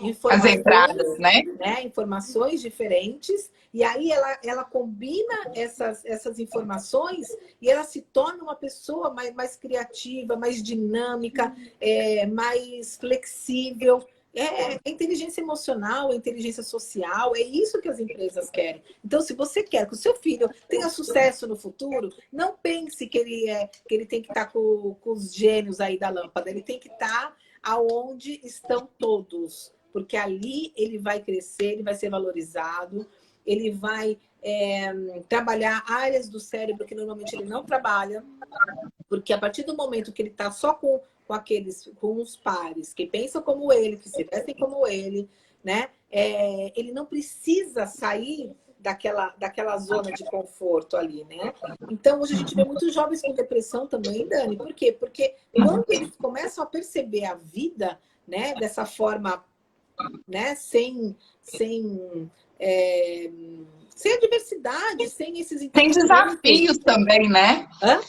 informações, as entradas, né? Informações diferentes. E aí ela combina essas informações e ela se torna uma pessoa mais criativa, mais dinâmica, mais flexível. É inteligência emocional, é inteligência social, é isso que as empresas querem. Então, se você quer que o seu filho tenha sucesso no futuro, não pense que ele tem que estar com os gênios aí da lâmpada. Ele tem que estar aonde estão todos, porque ali ele vai crescer, ele vai ser valorizado, ele vai trabalhar áreas do cérebro que normalmente ele não trabalha, porque a partir do momento que ele está só com com os pares que pensam como ele, que se vestem como ele, né? Ele não precisa sair daquela zona de conforto ali, né? Então, hoje a gente vê muitos jovens com depressão também, Dani. Por quê? Porque quando eles começam a perceber a vida, né, dessa forma, né, sem adversidade, sem esses Sem desafios também, né? Hã?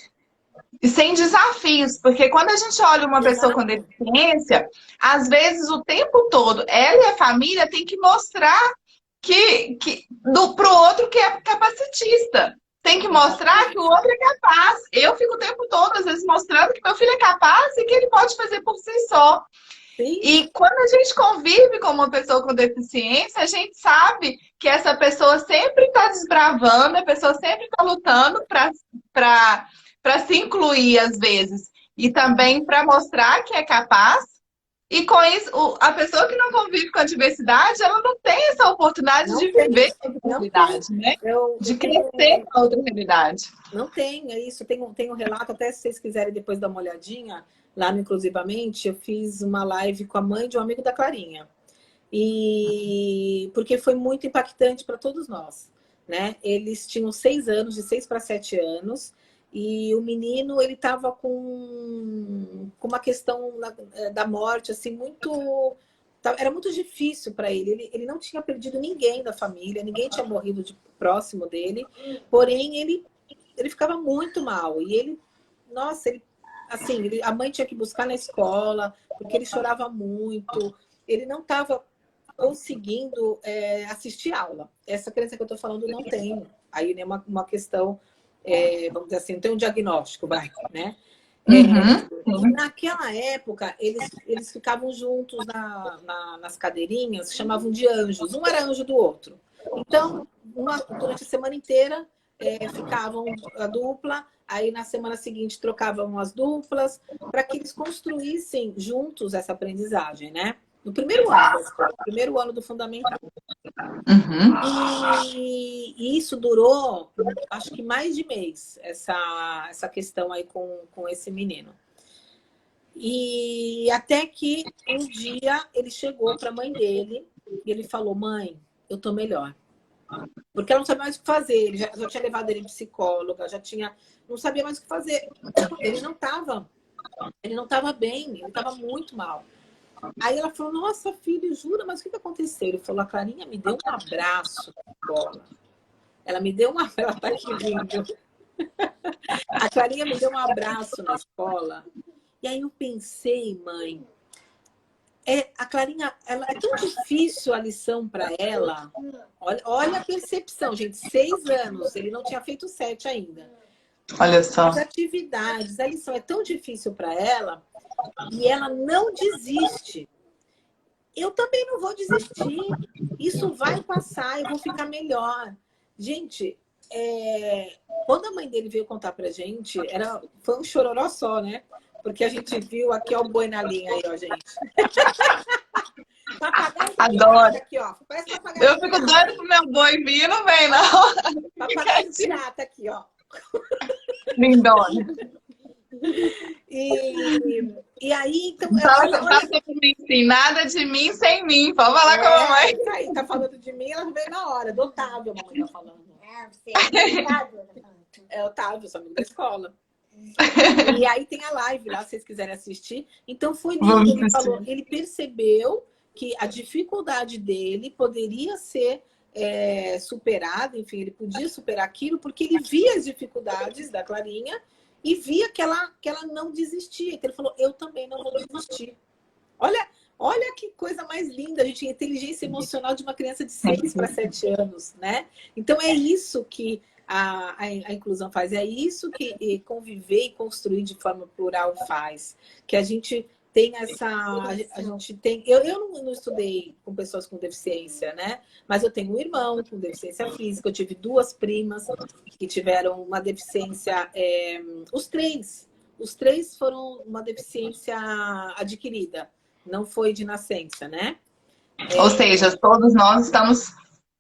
E sem desafios, porque quando a gente olha uma pessoa com deficiência, às vezes o tempo todo, ela e a família tem que mostrar pro outro que é capacitista. Tem que mostrar que o outro é capaz. Eu fico o tempo todo, às vezes, mostrando que meu filho é capaz e que ele pode fazer por si só. Sim. E quando a gente convive com uma pessoa com deficiência, a gente sabe que essa pessoa sempre está desbravando, a pessoa sempre está lutando para se incluir, às vezes. E também para mostrar que é capaz. E com isso, a pessoa que não convive com a diversidade, ela não tem essa oportunidade de viver a realidade, né? De crescer com a outra realidade. Não tem, é isso. Tem um relato, até se vocês quiserem depois dar uma olhadinha, lá no Inclusivamente, eu fiz uma live com a mãe de um amigo da Clarinha. Porque foi muito impactante para todos nós, né? Eles tinham 6 anos, de 6 para 7 anos, e o menino, ele estava com uma questão da morte, assim, era muito difícil para ele. Ele não tinha perdido ninguém da família, ninguém tinha morrido próximo dele, porém, ele ficava muito mal. E ele, nossa, assim, a mãe tinha que buscar na escola, porque ele chorava muito, ele não estava conseguindo assistir aula. Essa criança que eu estou falando não tem aí nenhuma questão, vamos dizer assim, não tem um diagnóstico, né? Naquela época, eles ficavam juntos nas cadeirinhas, chamavam de anjos. Um era anjo do outro. Então, durante a semana inteira, ficavam a dupla, aí na semana seguinte trocavam as duplas, para que eles construíssem juntos essa aprendizagem, né? No primeiro ano da escola, no primeiro ano do fundamental. E isso durou, acho que mais de mês, essa questão aí com esse menino. E até que um dia ele chegou para a mãe dele e ele falou: mãe, eu tô melhor. Porque ela não sabia mais o que fazer. Ele já tinha levado ele em psicóloga, não sabia mais o que fazer. Ele não estava bem, ele estava muito mal. Aí ela falou: nossa, filho, jura, mas o que aconteceu? Ele falou: a Clarinha me deu um abraço na escola. Ela me deu ela tá aqui vindo. A Clarinha me deu um abraço na escola. E aí eu pensei, mãe, a Clarinha, é tão difícil a lição para ela. Olha a percepção, gente, 6 anos, ele não tinha feito 7 ainda. Olha só. As atividades, a lição é tão difícil para ela e ela não desiste. Eu também não vou desistir. Isso vai passar, eu vou ficar melhor. Gente, quando a mãe dele veio contar pra gente, foi um chororó só, né? Porque a gente viu aqui, ó, o boi na linha aí, ó, gente. Adoro. Aqui, ó. Parece papagaio. Eu fico doida pro meu boi vir, não vem, não. Papagaio pirata aqui, ó. Lindona. E aí, então... Fala sobre mim, sim. Nada de mim sem mim. Pode falar com a mamãe. Aí, tá falando de mim, ela veio na hora. Do Otávio, a mamãe tá falando. Você é Otávio. Otávio, sou amigo da escola. E aí tem a live lá, se vocês quiserem assistir. Então foi lindo, ele falou, ele percebeu que a dificuldade dele poderia ser superada, enfim, ele podia superar aquilo, porque ele via as dificuldades da Clarinha e via que ela não desistia. Então ele falou: eu também não vou desistir. Olha que coisa mais linda, a gente, a inteligência emocional de uma criança de 6 para 7 anos, né? Então é isso que a inclusão faz, é isso que conviver e construir de forma plural faz. Que a gente tem eu não estudei com pessoas com deficiência, né? Mas eu tenho um irmão com deficiência física, eu tive 2 primas que tiveram uma deficiência, os três foram uma deficiência adquirida, não foi de nascença, né? Ou seja, todos nós estamos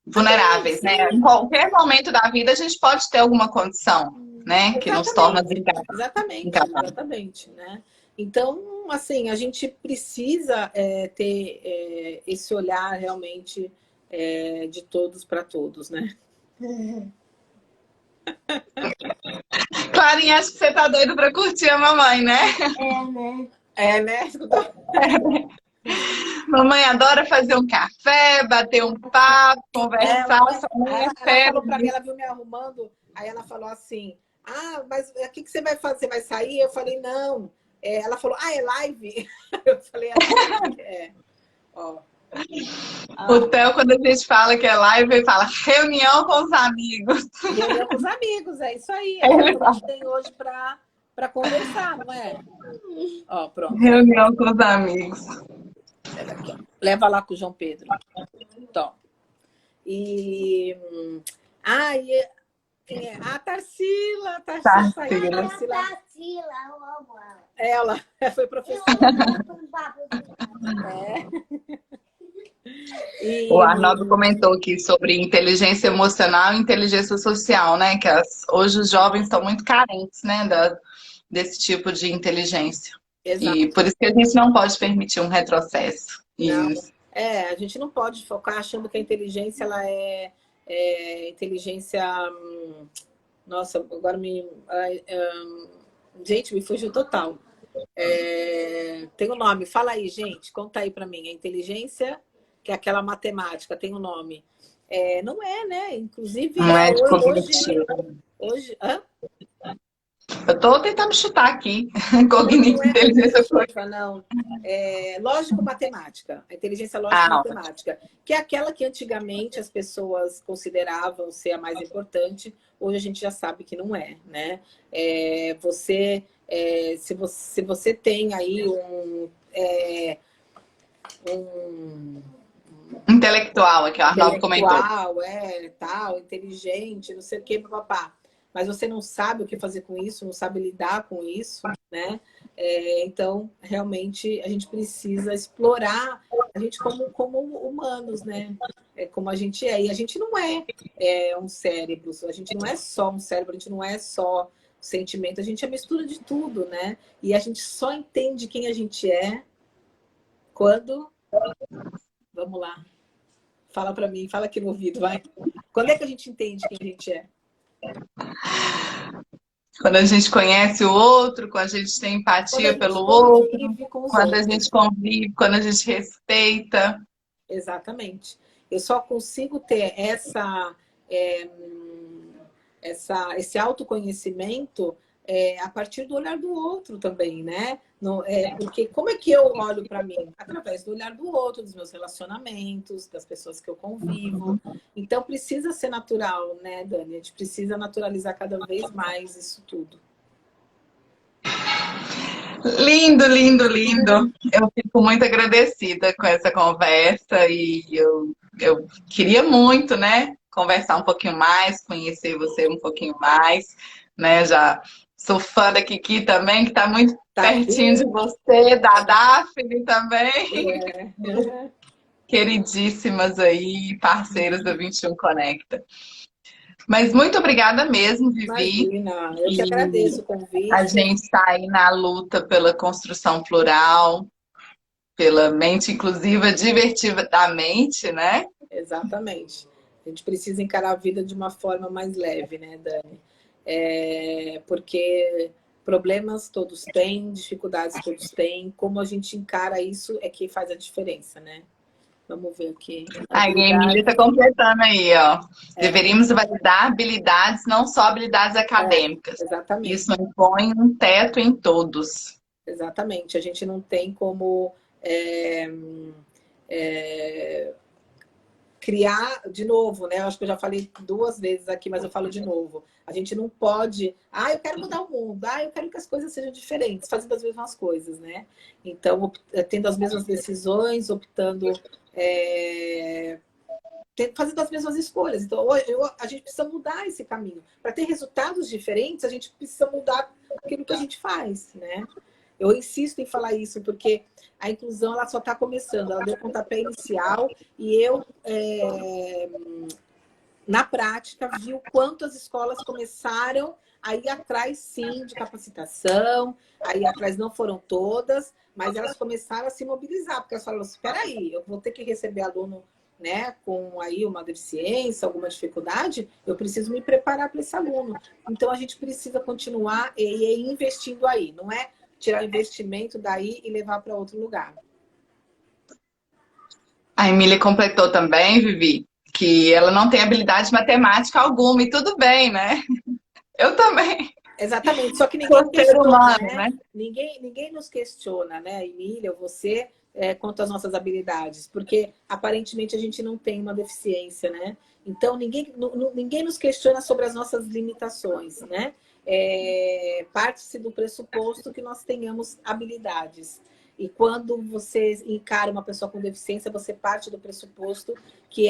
vulneráveis, né? Em qualquer momento da vida a gente pode ter alguma condição, né? Que nos torna exatamente, né? Então, assim, a gente precisa ter esse olhar realmente de todos para todos, né? Clarinha, acho que você tá doido pra curtir a mamãe, né? né? É, né? Mamãe adora fazer um café, bater um papo, conversar. Sua mãe é Ela fera. falou para mim, ela viu me arrumando, aí ela falou assim, mas o que você vai fazer? Vai sair? Eu falei, não. Ela falou, é live? Eu falei, live? Ó. O Theo, quando a gente fala que é live, ele fala reunião com os amigos. Reunião com os amigos, é isso aí. É o que a gente tem hoje para conversar, não é? Ó, pronto. Reunião com os amigos. Pega aqui, ó. Leva lá com o João Pedro. Então. E. Quem é? A Tarsila. Tarsila saiu. Tarsila, eu amo Ela foi professora. O Arnaldo comentou aqui sobre inteligência emocional e inteligência social, né? Que hoje os jovens estão muito carentes, né? Desse tipo de inteligência. Exato. E por isso que a gente não pode permitir um retrocesso. Não. Isso. A gente não pode focar achando que a inteligência ela é inteligência. Nossa, agora gente, me fugiu total. Tem um nome, fala aí, gente, conta aí para mim. A inteligência, que é aquela matemática, tem um nome. Não é, né? Inclusive, Não é cognitivo. Hoje. Eu tô tentando chutar aqui. Cognitivo, inteligência social. Não. Lógico-matemática. A inteligência lógico-matemática. Que é aquela que antigamente as pessoas consideravam ser a mais importante. Hoje a gente já sabe que não é, né? Se você tem aí um intelectual, aqui o Arnaldo comentou. Tal, inteligente, não sei o que, papapá. Mas você não sabe o que fazer com isso, não sabe lidar com isso, né? Então, realmente, a gente precisa explorar a gente como humanos, né? Como a gente é. E a gente não é um cérebro, a gente não é só um cérebro, a gente não é só sentimento, a gente é mistura de tudo, né? E a gente só entende quem a gente é quando... Vamos lá. Fala para mim, fala aqui no ouvido, vai. Quando é que a gente entende quem a gente é? Quando a gente conhece o outro, quando a gente tem empatia pelo outro, quando a gente convive, quando a gente respeita. Exatamente. Eu só consigo ter esse autoconhecimento a partir do olhar do outro também, né? Porque como é que eu olho para mim? Através do olhar do outro, dos meus relacionamentos, das pessoas que eu convivo. Então precisa ser natural, né, Dani? A gente precisa naturalizar cada vez mais isso tudo. Lindo, lindo, lindo. Eu fico muito agradecida com essa conversa e eu queria muito, né, conversar um pouquinho mais, conhecer você um pouquinho mais, né? Já sou fã da Kiki também, que está muito pertinho de você, da Daphne também. Queridíssimas aí, parceiras da 21 Conecta. Mas muito obrigada mesmo, Vivi. Imagina, eu que agradeço o convite. A gente está aí na luta pela construção plural, pela mente inclusiva divertidamente, né? Exatamente. A gente precisa encarar a vida de uma forma mais leve, né, Dani? Porque problemas todos têm, dificuldades todos têm. Como a gente encara isso é que faz a diferença, né? Vamos ver aqui. A Emília está completando aí, ó. Deveríamos validar habilidades, não só habilidades acadêmicas. Exatamente. Isso impõe um teto em todos. Exatamente. A gente não tem como criar, de novo, né? Eu acho que eu já falei 2 vezes aqui, mas eu falo de novo. A gente não pode... eu quero mudar o mundo. Eu quero que as coisas sejam diferentes, fazendo as mesmas coisas, né? Então, tendo as mesmas decisões, optando... fazendo as mesmas escolhas. Então, a gente precisa mudar esse caminho. Para ter resultados diferentes, a gente precisa mudar aquilo que a gente faz, né? Eu insisto em falar isso, porque a inclusão ela só está começando. Ela deu pontapé inicial e eu na prática, viu quanto as escolas começaram a ir atrás, sim, de capacitação, a ir atrás, não foram todas, mas elas começaram a se mobilizar, porque elas falaram assim, espera aí, eu vou ter que receber aluno, né, com aí uma deficiência, alguma dificuldade, eu preciso me preparar para esse aluno. Então, a gente precisa continuar investindo aí, não é tirar o investimento daí e levar para outro lugar. A Emília completou também, Vivi, que ela não tem habilidade matemática alguma, e tudo bem, né? Eu também. Exatamente, só que ninguém Sou ser questiona, humano, né? né? Ninguém nos questiona, né, Emília, você, quanto às nossas habilidades, porque aparentemente a gente não tem uma deficiência, né? Então ninguém nos questiona sobre as nossas limitações, né? Parte-se do pressuposto que nós tenhamos habilidades. E quando você encara uma pessoa com deficiência, você parte do pressuposto que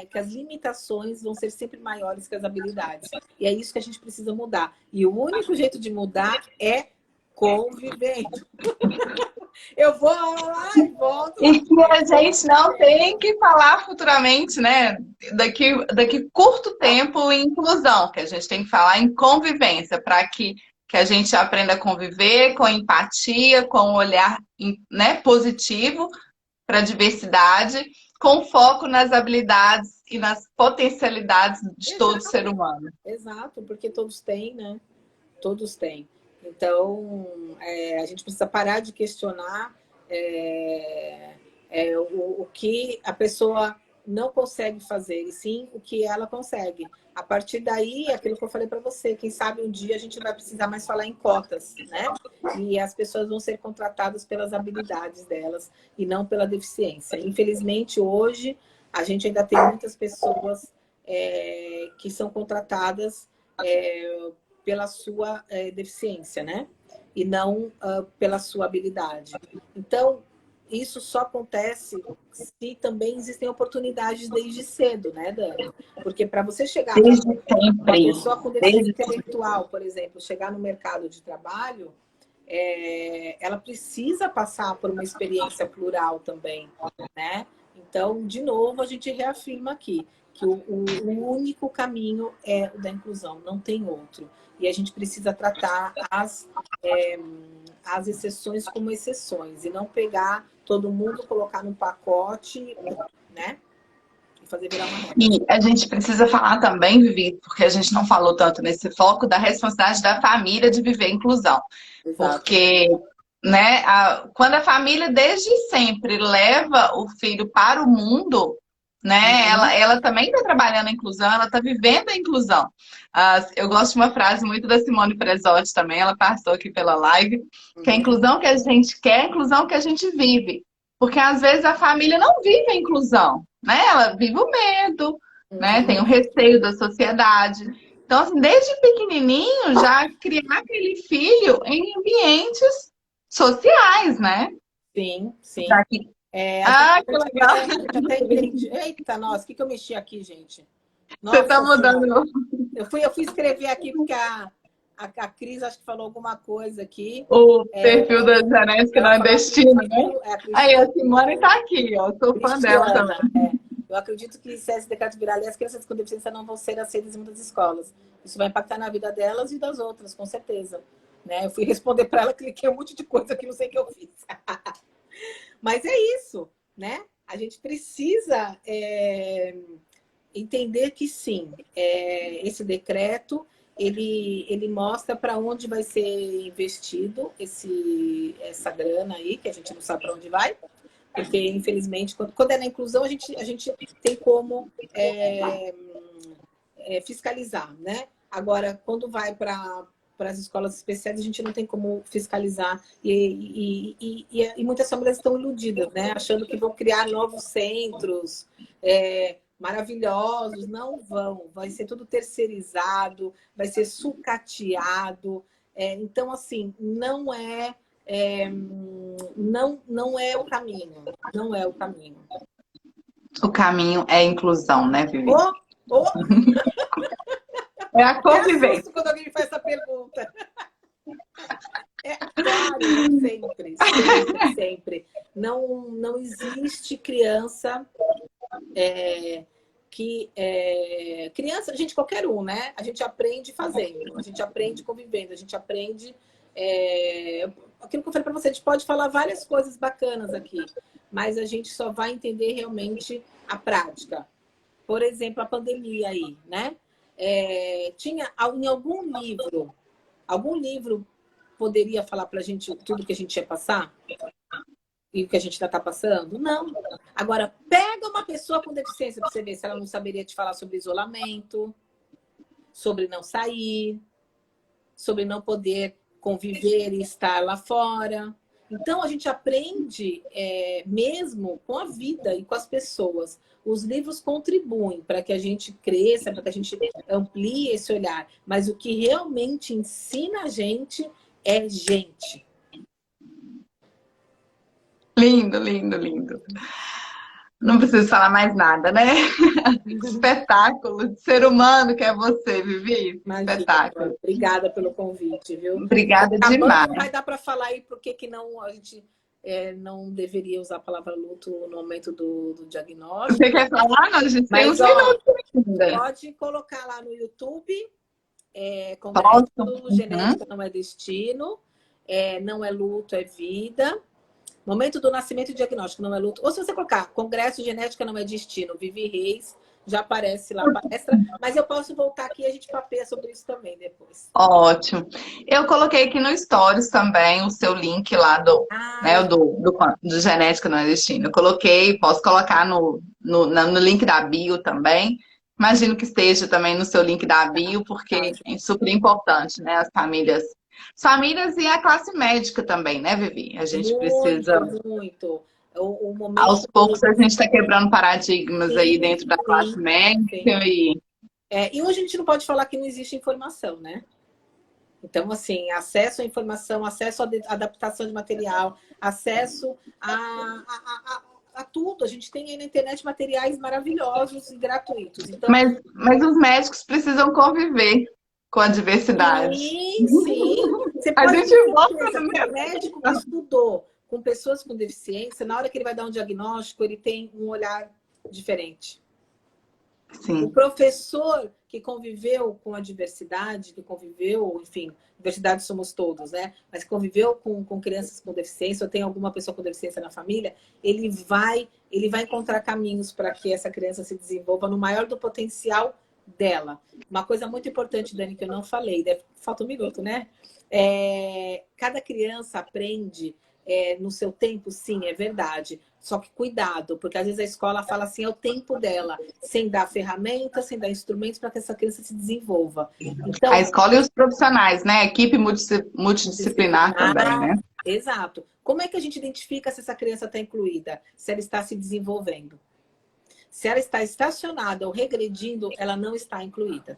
que as limitações vão ser sempre maiores que as habilidades. E é isso que a gente precisa mudar. E o único jeito de mudar é convivendo. Eu vou lá e volto. E que a gente não tem que falar futuramente, né? Daqui curto tempo em inclusão, que a gente tem que falar em convivência, para que a gente aprenda a conviver com empatia, com um olhar, né, positivo para a diversidade, com foco nas habilidades e nas potencialidades de todo ser humano. Exato, porque todos têm, né? Todos têm. Então, a gente precisa parar de questionar o que a pessoa não consegue fazer, e sim o que ela consegue. A partir daí, aquilo que eu falei para você, quem sabe um dia a gente vai precisar mais falar em cotas, né? E as pessoas vão ser contratadas pelas habilidades delas e não pela deficiência. Infelizmente, hoje, a gente ainda tem muitas pessoas que são contratadas pela sua deficiência, né? E não pela sua habilidade. Então, isso só acontece se também existem oportunidades desde cedo, né, Dani? Porque para você chegar uma pessoa com deficiência intelectual, por exemplo, chegar no mercado de trabalho, ela precisa passar por uma experiência plural também, né? Então, de novo, a gente reafirma aqui que o único caminho é o da inclusão, não tem outro. E a gente precisa tratar as exceções como exceções e não pegar todo mundo, colocar num pacote, né? E fazer virar uma regra. E a gente precisa falar também, Vivi, porque a gente não falou tanto nesse foco, da responsabilidade da família de viver a inclusão. Exato. Porque, né, quando a família desde sempre leva o filho para o mundo, né, ela também está trabalhando a inclusão, ela está vivendo a inclusão. Eu gosto de uma frase muito da Simone Presotti também, ela passou aqui pela live, que a inclusão que a gente quer é a inclusão que a gente vive. Porque às vezes a família não vive a inclusão, né? Ela vive o medo, né? Tem o receio da sociedade. Então, assim, desde pequenininho, já criar aquele filho em ambientes sociais, né? Sim, sim. Que que legal. Até entendi. Eita, nossa, o que eu mexi aqui, gente? Nossa, você tá mudando. Eu fui escrever aqui porque a Cris acho que falou alguma coisa aqui. O perfil da Janete Nordestina, né? Aí a Simone tá aqui, ó. Sou fã dela também. Eu acredito que se esse decreto virar lei, as crianças com deficiência não vão ser aceitas em muitas escolas. Isso vai impactar na vida delas e das outras, com certeza. Né? Eu fui responder para ela, cliquei um monte de coisa que não sei o que eu fiz. Mas é isso, né? A gente precisa entender que sim, esse decreto ele mostra para onde vai ser investido essa grana aí, que a gente não sabe para onde vai, porque infelizmente quando é na inclusão a gente tem como fiscalizar, né? Agora, quando vai para as escolas especiais, a gente não tem como fiscalizar. E muitas famílias estão iludidas, né? Achando que vão criar novos centros maravilhosos. Não vão. Vai ser tudo terceirizado, vai ser sucateado. Então, assim, não é o caminho. Não é o caminho. O caminho é a inclusão, né, Vivi? É a convivência. Quando alguém me faz essa pergunta. Claro, sempre. Não existe criança que criança, a gente, qualquer um, né? A gente aprende fazendo, a gente aprende convivendo, a gente aprende... aquilo que eu falei para você, a gente pode falar várias coisas bacanas aqui, mas a gente só vai entender realmente a prática. Por exemplo, a pandemia aí, né? Tinha em algum livro poderia falar para a gente tudo que a gente ia passar? E o que a gente ainda está passando? Não. Agora, pega uma pessoa com deficiência para você ver se ela não saberia te falar sobre isolamento, sobre não sair, sobre não poder conviver e estar lá fora. Então, a gente aprende mesmo com a vida e com as pessoas. Os livros contribuem para que a gente cresça, para que a gente amplie esse olhar. Mas o que realmente ensina a gente é gente. Lindo, lindo, lindo. Não preciso falar mais nada, né? Espetáculo de ser humano que é você, Vivi. Imagina, Espetáculo. obrigada pelo convite, viu? Obrigada demais. Não vai dar para falar aí por que não, a gente não deveria usar a palavra luto no momento do diagnóstico. Você quer falar? Não, a gente tem uns Mas, minutos ainda. pode colocar lá no YouTube. Congresso Genética Não é Destino. Não é luto, é vida. Momento do nascimento e diagnóstico, não é luto. Ou se você colocar Congresso Genética Não é Destino, Vivi Reis, já aparece lá a palestra. Mas eu posso voltar aqui e a gente papeia sobre isso também depois. Ótimo. Eu coloquei aqui no Stories também o seu link lá do Genética Não é Destino. Eu coloquei, posso colocar no link da bio também. Imagino que esteja também no seu link da bio, porque é super importante, né? As famílias e a classe médica também, né, Vivi? A gente precisa... Muito. Aos poucos a gente está quebrando paradigmas aí dentro da classe médica e hoje a gente não pode falar que não existe informação, né? Então, assim, acesso à informação, acesso à adaptação de material, acesso a tudo. A gente tem aí na internet materiais maravilhosos e gratuitos. Então, mas os médicos precisam conviver com a diversidade. Sim. Você A pode gente volta ter um médico que estudou com pessoas com deficiência, na hora que ele vai dar um diagnóstico, ele tem um olhar diferente. Sim. O professor que conviveu com a diversidade, enfim, diversidade somos todos, né? Mas conviveu com crianças com deficiência, ou tem alguma pessoa com deficiência na família, ele vai encontrar caminhos para que essa criança se desenvolva no maior do potencial dela. Uma coisa muito importante, Dani, que eu não falei, falta um minuto, né? Cada criança aprende no seu tempo, sim, é verdade. Só que cuidado, porque às vezes a escola fala assim, é o tempo dela, sem dar ferramentas, sem dar instrumentos para que essa criança se desenvolva. Então, a escola e os profissionais, né? A equipe multidisciplinar também, né? Exato. Como é que a gente identifica se essa criança está incluída? Se ela está se desenvolvendo. Se ela está estacionada ou regredindo, ela não está incluída.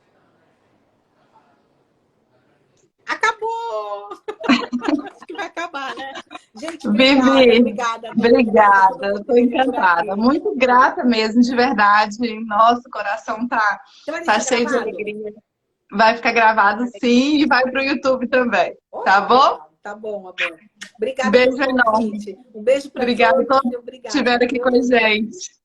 Acabou! Acho que vai acabar, né? Gente, obrigada. Obrigada, estou encantada. Muito grata mesmo, de verdade. Nosso coração tá cheio de alegria. Vai ficar gravado sim e vai para o YouTube também. Tá bom? Tá bom, amor. Obrigada. Beijo enorme. Um beijo para todos. Obrigada a todos que estiveram aqui com a gente.